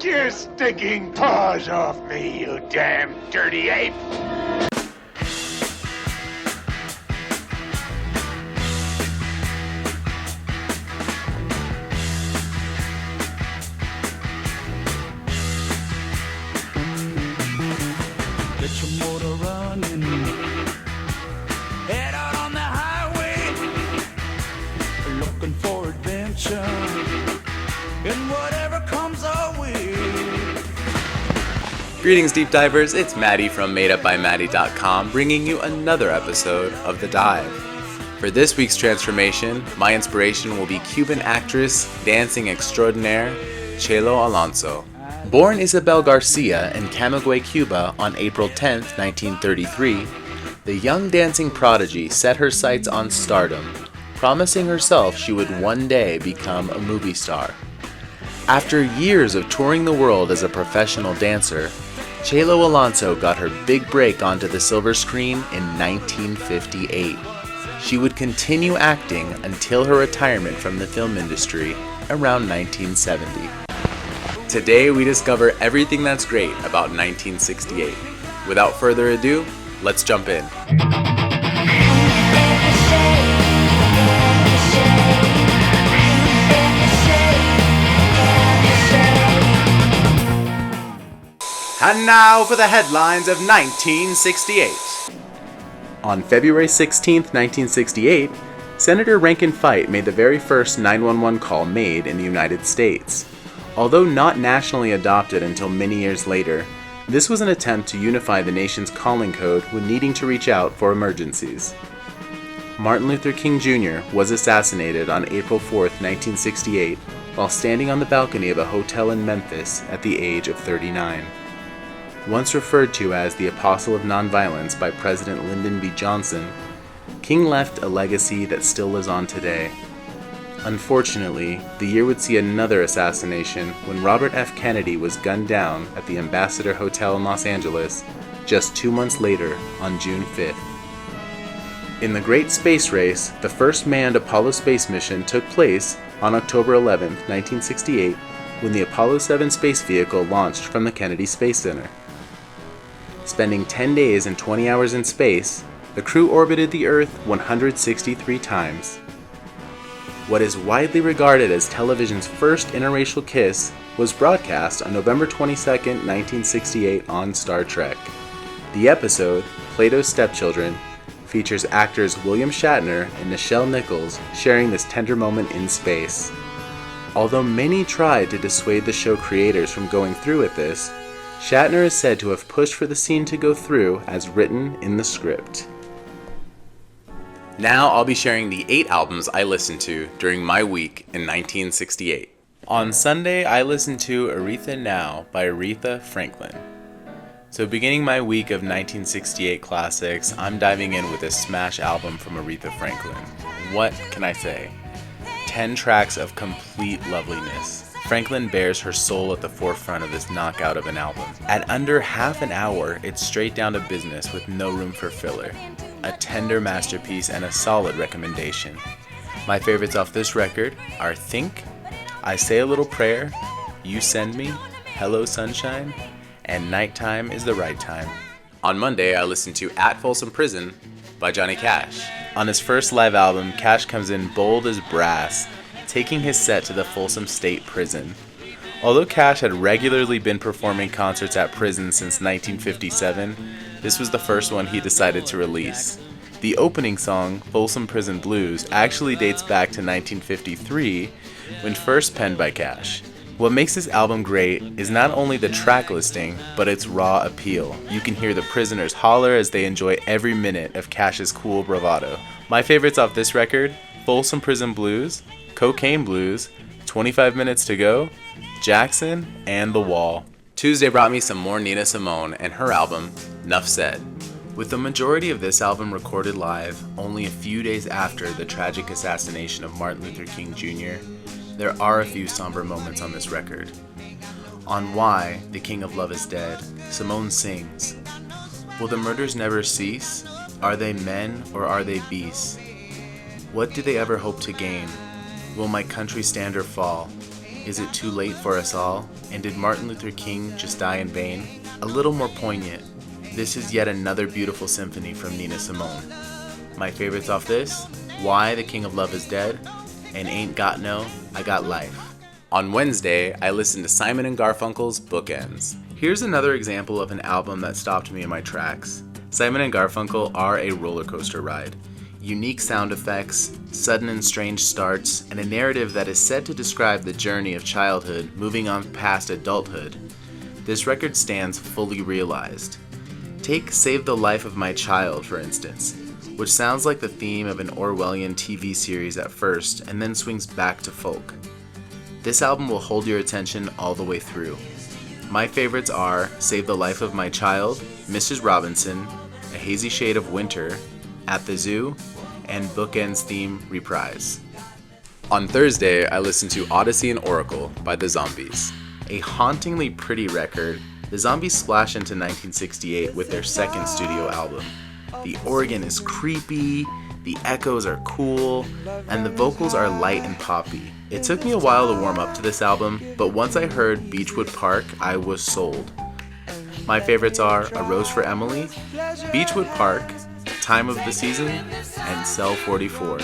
your stinking paws off me, you damn dirty ape! Get your motor running. Head out on the highway, looking for adventure, and whatever comes our way. Greetings, Deep Divers. It's Maddie from MadeUpByMaddie.com bringing you another episode of The Dive. For this week's transformation, my inspiration will be Cuban actress, dancing extraordinaire, Chelo Alonso. Born Isabel Garcia in Camagüey, Cuba on April 10, 1933, the young dancing prodigy set her sights on stardom, promising herself she would one day become a movie star. After years of touring the world as a professional dancer, Chelo Alonso got her big break onto the silver screen in 1958. She would continue acting until her retirement from the film industry around 1970. Today we discover everything that's great about 1968. Without further ado, let's jump in. And now for the headlines of 1968. On February 16, 1968, Senator Rankin Fight made the very first 911 call made in the United States. Although not nationally adopted until many years later, this was an attempt to unify the nation's calling code when needing to reach out for emergencies. Martin Luther King Jr. was assassinated on April 4, 1968, while standing on the balcony of a hotel in Memphis at the age of 39. Once referred to as the Apostle of Nonviolence by President Lyndon B. Johnson, King left a legacy that still lives on today. Unfortunately, the year would see another assassination when Robert F. Kennedy was gunned down at the Ambassador Hotel in Los Angeles just 2 months later on June 5th. In the Great Space Race, the first manned Apollo space mission took place on October 11, 1968, when the Apollo 7 space vehicle launched from the Kennedy Space Center. Spending 10 days and 20 hours in space, the crew orbited the Earth 163 times. What is widely regarded as television's first interracial kiss was broadcast on November 22, 1968 on Star Trek. The episode, Plato's Stepchildren, features actors William Shatner and Nichelle Nichols sharing this tender moment in space. Although many tried to dissuade the show creators from going through with this, Shatner is said to have pushed for the scene to go through as written in the script. Now I'll be sharing the 8 albums I listened to during my week in 1968. On Sunday, I listened to Aretha Now by Aretha Franklin. So beginning my week of 1968 classics, I'm diving in with a smash album from Aretha Franklin. What can I say? 10 tracks of complete loveliness. Franklin bears her soul at the forefront of this knockout of an album. At under half an hour, it's straight down to business with no room for filler. A tender masterpiece and a solid recommendation. My favorites off this record are Think, I Say a Little Prayer, You Send Me, Hello Sunshine, and Nighttime is the Right Time. On Monday, I listened to At Folsom Prison by Johnny Cash. On his first live album, Cash comes in bold as brass, taking his set to the Folsom State Prison. Although Cash had regularly been performing concerts at prison since 1957, this was the first one he decided to release. The opening song, Folsom Prison Blues, actually dates back to 1953, when first penned by Cash. What makes this album great is not only the track listing, but its raw appeal. You can hear the prisoners holler as they enjoy every minute of Cash's cool bravado. My favorites off this record, Folsom Prison Blues, Cocaine Blues, 25 Minutes to Go, Jackson, and The Wall. Tuesday brought me some more Nina Simone and her album, Nuff Said. With the majority of this album recorded live only a few days after the tragic assassination of Martin Luther King Jr., there are a few somber moments on this record. On Why, The King of Love is Dead, Simone sings, "Will the murders never cease? Are they men or are they beasts? What do they ever hope to gain? Will my country stand or fall? Is it too late for us all? And did Martin Luther King just die in vain? A little more poignant, this is yet another beautiful symphony from Nina Simone. My favorites off this, Why the King of Love is Dead, and Ain't Got No, I Got Life. On Wednesday, I listened to Simon & Garfunkel's Bookends. Here's another example of an album that stopped me in my tracks. Simon & Garfunkel are a roller coaster ride. Unique sound effects, sudden and strange starts, and a narrative that is said to describe the journey of childhood moving on past adulthood. This record stands fully realized. Take Save the Life of My Child, for instance, which sounds like the theme of an Orwellian TV series at first and then swings back to folk. This album will hold your attention all the way through. My favorites are Save the Life of My Child, Mrs. Robinson, A Hazy Shade of Winter, At the Zoo, and Bookends theme reprise. On Thursday, I listened to Odyssey and Oracle by The Zombies. A hauntingly pretty record, The Zombies splash into 1968 with their second studio album. The organ is creepy, the echoes are cool, and the vocals are light and poppy. It took me a while to warm up to this album, but once I heard Beechwood Park, I was sold. My favorites are A Rose for Emily, Beechwood Park, Time of the Season, and Cell 44.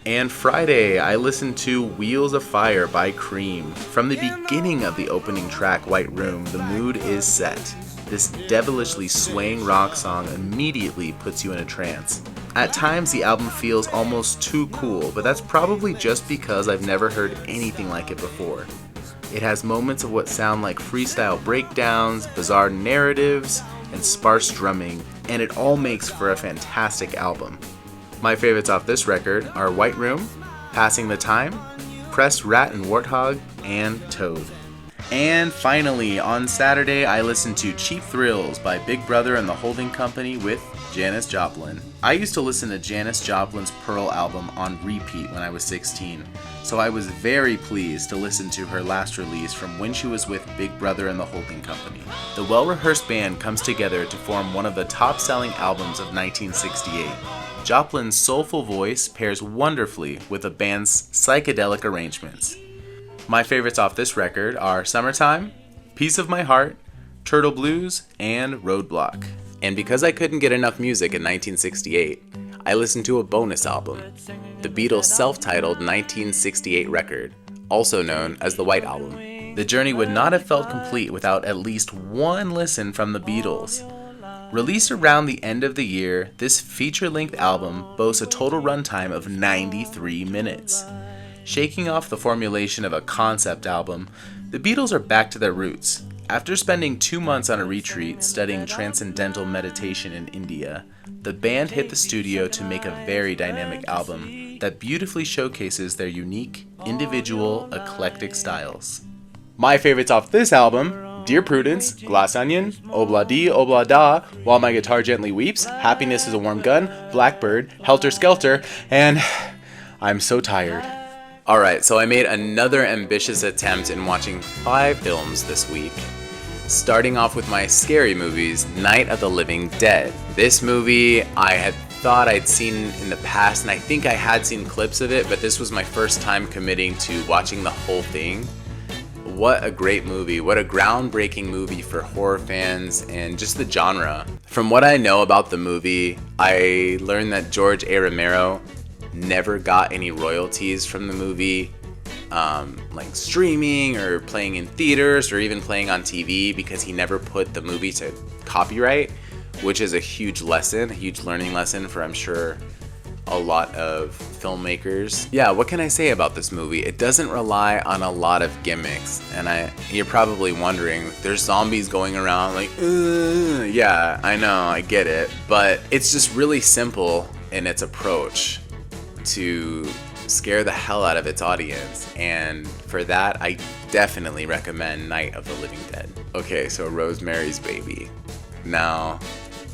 And Friday, I listened to Wheels of Fire by Cream. From the beginning of the opening track, White Room, the mood is set. This devilishly swaying rock song immediately puts you in a trance. At times, the album feels almost too cool, but that's probably just because I've never heard anything like it before. It has moments of what sound like freestyle breakdowns, bizarre narratives, and sparse drumming, and it all makes for a fantastic album. My favorites off this record are White Room, Passing the Time, Pressed Rat and Warthog, and Toad. And finally, on Saturday, I listened to Cheap Thrills by Big Brother and the Holding Company with Janis Joplin. I used to listen to Janis Joplin's Pearl album on repeat when I was 16, so I was very pleased to listen to her last release from when she was with Big Brother and the Holding Company. The well-rehearsed band comes together to form one of the top-selling albums of 1968. Joplin's soulful voice pairs wonderfully with the band's psychedelic arrangements. My favorites off this record are Summertime, Piece of My Heart, Turtle Blues, and Roadblock. And because I couldn't get enough music in 1968, I listened to a bonus album, the Beatles' self-titled 1968 record, also known as the White Album. The journey would not have felt complete without at least one listen from the Beatles. Released around the end of the year, this feature-length album boasts a total runtime of 93 minutes. Shaking off the formulation of a concept album, the Beatles are back to their roots. After spending 2 months on a retreat studying transcendental meditation in India, the band hit the studio to make a very dynamic album that beautifully showcases their unique, individual, eclectic styles. My favorites off this album: Dear Prudence, Glass Onion, Obla Di, Obla Da, While My Guitar Gently Weeps, Happiness is a Warm Gun, Blackbird, Helter Skelter, and I'm So Tired. Alright, so I made another ambitious attempt in watching 5 films this week. Starting off with my scary movies, Night of the Living Dead. This movie I had thought I'd seen in the past, and I think I had seen clips of it, but this was my first time committing to watching the whole thing. What a great movie. What a groundbreaking movie for horror fans and just the genre. From what I know about the movie, I learned that George A. Romero never got any royalties from the movie, like streaming or playing in theaters or even playing on TV, because he never put the movie to copyright, which is a huge lesson, a huge learning lesson for, I'm sure, a lot of filmmakers. Yeah, what can I say about this movie? It doesn't rely on a lot of gimmicks, and you're probably wondering, there's zombies going around like, yeah, I know, I get it, but it's just really simple in its approach to scare the hell out of its audience, and for that, I definitely recommend Night of the Living Dead. Okay, so Rosemary's Baby. Now,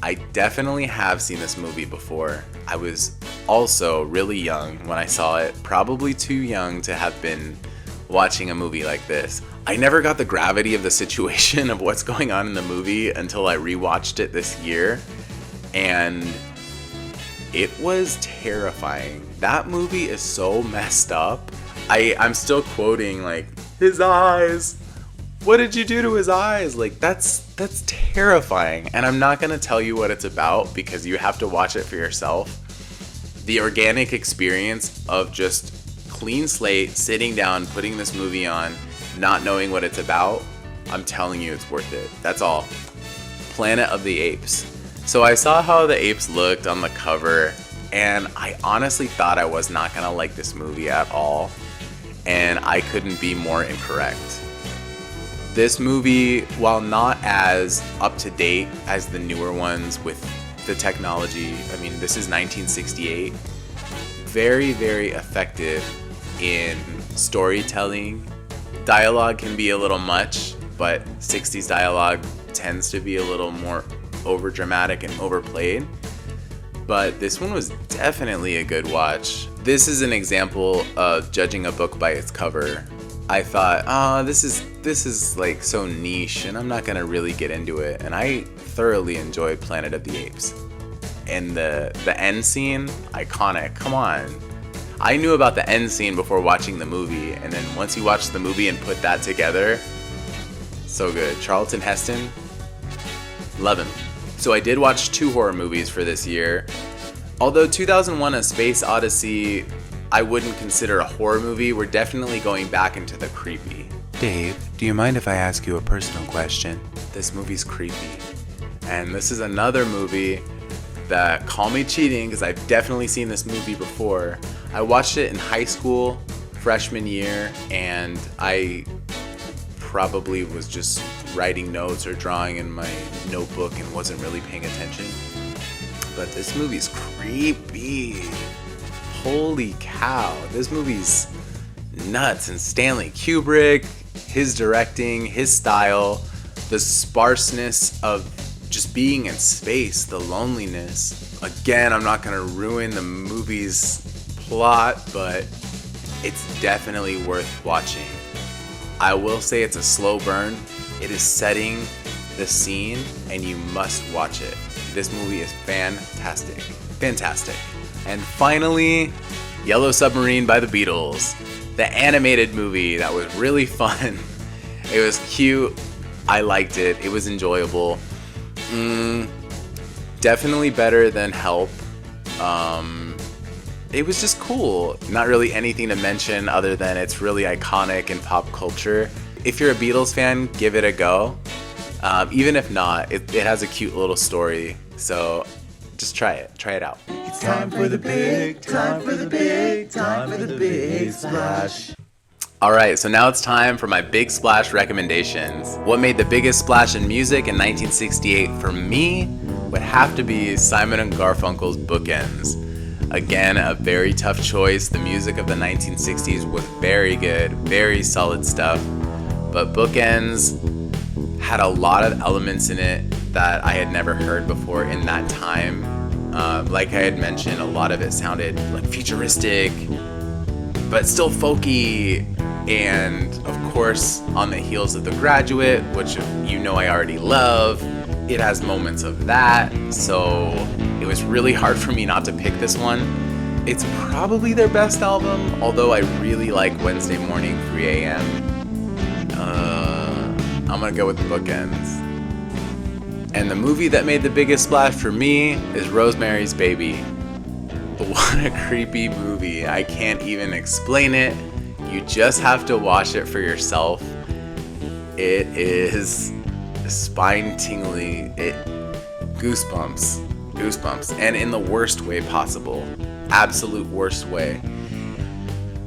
I definitely have seen this movie before. I was also really young when I saw it, probably too young to have been watching a movie like this. I never got the gravity of the situation of what's going on in the movie until I rewatched it this year, and it was terrifying. That movie is so messed up. I'm still quoting like, his eyes. What did you do to his eyes? Like, that's terrifying. And I'm not gonna tell you what it's about because you have to watch it for yourself. The organic experience of just clean slate, sitting down, putting this movie on, not knowing what it's about, I'm telling you it's worth it. That's all. Planet of the Apes. So I saw how the apes looked on the cover, and I honestly thought I was not gonna like this movie at all, and I couldn't be more incorrect. This movie, while not as up to date as the newer ones with the technology, I mean, this is 1968, very, very effective in storytelling. Dialogue can be a little much, but 60s dialogue tends to be a little more over dramatic and overplayed. But this one was definitely a good watch. This is an example of judging a book by its cover. I thought, this is like so niche and I'm not gonna really get into it. And I thoroughly enjoyed Planet of the Apes. And the end scene, iconic, come on. I knew about the end scene before watching the movie, and then once you watch the movie and put that together, so good. Charlton Heston, love him. So I did watch 2 horror movies for this year. Although 2001 A Space Odyssey, I wouldn't consider a horror movie, we're definitely going back into the creepy. Dave, do you mind if I ask you a personal question? This movie's creepy. And this is another movie that, call me cheating, because I've definitely seen this movie before. I watched it in high school, freshman year, and I probably was just writing notes or drawing in my notebook and wasn't really paying attention. But this movie's creepy. Holy cow, this movie's nuts. And Stanley Kubrick, his directing, his style, the sparseness of just being in space, the loneliness. Again, I'm not gonna ruin the movie's plot, but it's definitely worth watching. I will say it's a slow burn. It is setting the scene and you must watch it. This movie is fantastic. Fantastic. And finally, Yellow Submarine by the Beatles. The animated movie that was really fun. It was cute. I liked it. It was enjoyable. Definitely better than Help. It was just cool. Not really anything to mention other than it's really iconic in pop culture. If you're a Beatles fan, give it a go. Even if not, it has a cute little story. So just try it out. It's time for the big splash. Alright, so now it's time for my big splash recommendations. What made the biggest splash in music in 1968 for me would have to be Simon and Garfunkel's Bookends. Again, a very tough choice. The music of the 1960s was very good, very solid stuff. But Bookends had a lot of elements in it that I had never heard before in that time. Like I had mentioned, a lot of it sounded like futuristic, but still folky. And of course, on the heels of The Graduate, which you know I already love, it has moments of that. So it was really hard for me not to pick this one. It's probably their best album, although I really like Wednesday Morning, 3 a.m. I'm gonna go with Bookends. And the movie that made the biggest splash for me is Rosemary's Baby. What a creepy movie. I can't even explain it. You just have to watch it for yourself. It is spine-tingling. Goosebumps. And in the worst way possible. Absolute worst way.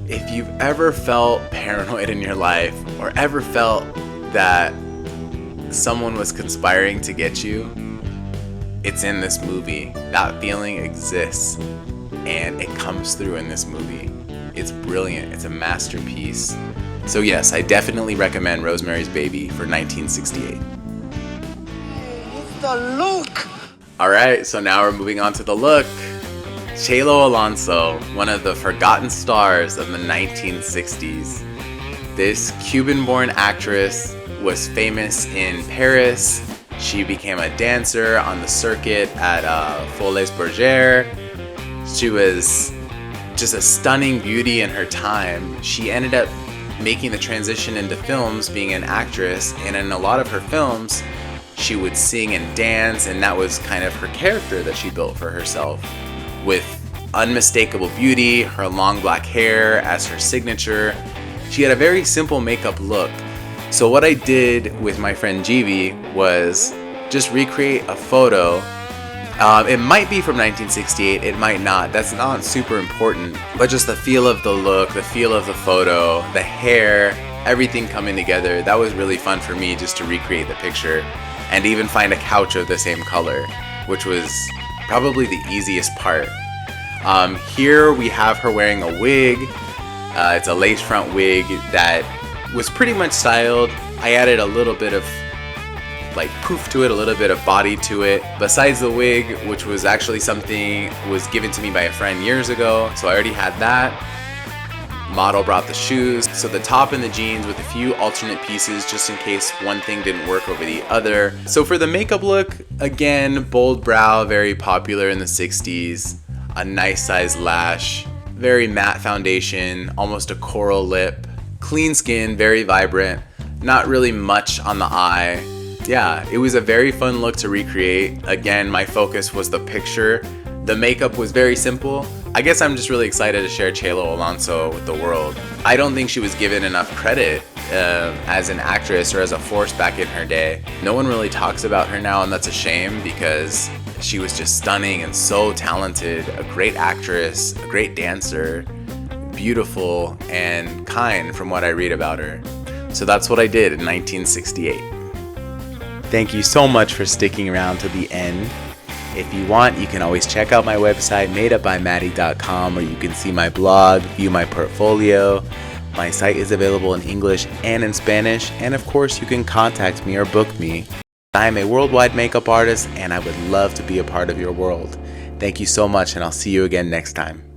If you've ever felt paranoid in your life, or ever felt that someone was conspiring to get you, it's in this movie. That feeling exists, and it comes through in this movie. It's brilliant. It's a masterpiece. So yes, I definitely recommend Rosemary's Baby for 1968. It's the look! Alright, so now we're moving on to the look. Chelo Alonso, one of the forgotten stars of the 1960s. This Cuban-born actress was famous in Paris. She became a dancer on the circuit at Folies Bergère. She was just a stunning beauty in her time, she ended up making the transition into films, being an actress, and in a lot of her films, she would sing and dance, and that was kind of her character that she built for herself, with unmistakable beauty, her long black hair as her signature. She had a very simple makeup look. So what I did with my friend Jeevy was just recreate a photo. It might be from 1968, it might not. That's not super important. But just the feel of the look, the feel of the photo, the hair, everything coming together. That was really fun for me, just to recreate the picture and even find a couch of the same color, which was probably the easiest part. Here we have her wearing a wig. It's a lace front wig that was pretty much styled. I added a little bit of like poof to it, a little bit of body to it. Besides the wig, which was actually something was given to me by a friend years ago, so I already had that. Model brought the shoes, so the top and the jeans with a few alternate pieces just in case one thing didn't work over the other. So for the makeup look, again, bold brow, very popular in the 60s, a nice size lash, very matte foundation, almost a coral lip, clean skin, very vibrant, not really much on the eye. Yeah, it was a very fun look to recreate. Again, my focus was the picture. The makeup was very simple. I guess I'm just really excited to share Chelo Alonso with the world. I don't think she was given enough credit as an actress or as a force back in her day. No one really talks about her now, and that's a shame because she was just stunning and so talented, a great actress, a great dancer, beautiful and kind from what I read about her. So that's what I did in 1968. Thank you so much for sticking around to the end. If you want, you can always check out my website, madeupbymaddie.com, where you can see my blog, view my portfolio. My site is available in English and in Spanish, and of course you can contact me or book me. I am a worldwide makeup artist, and I would love to be a part of your world. Thank you so much, and I'll see you again next time.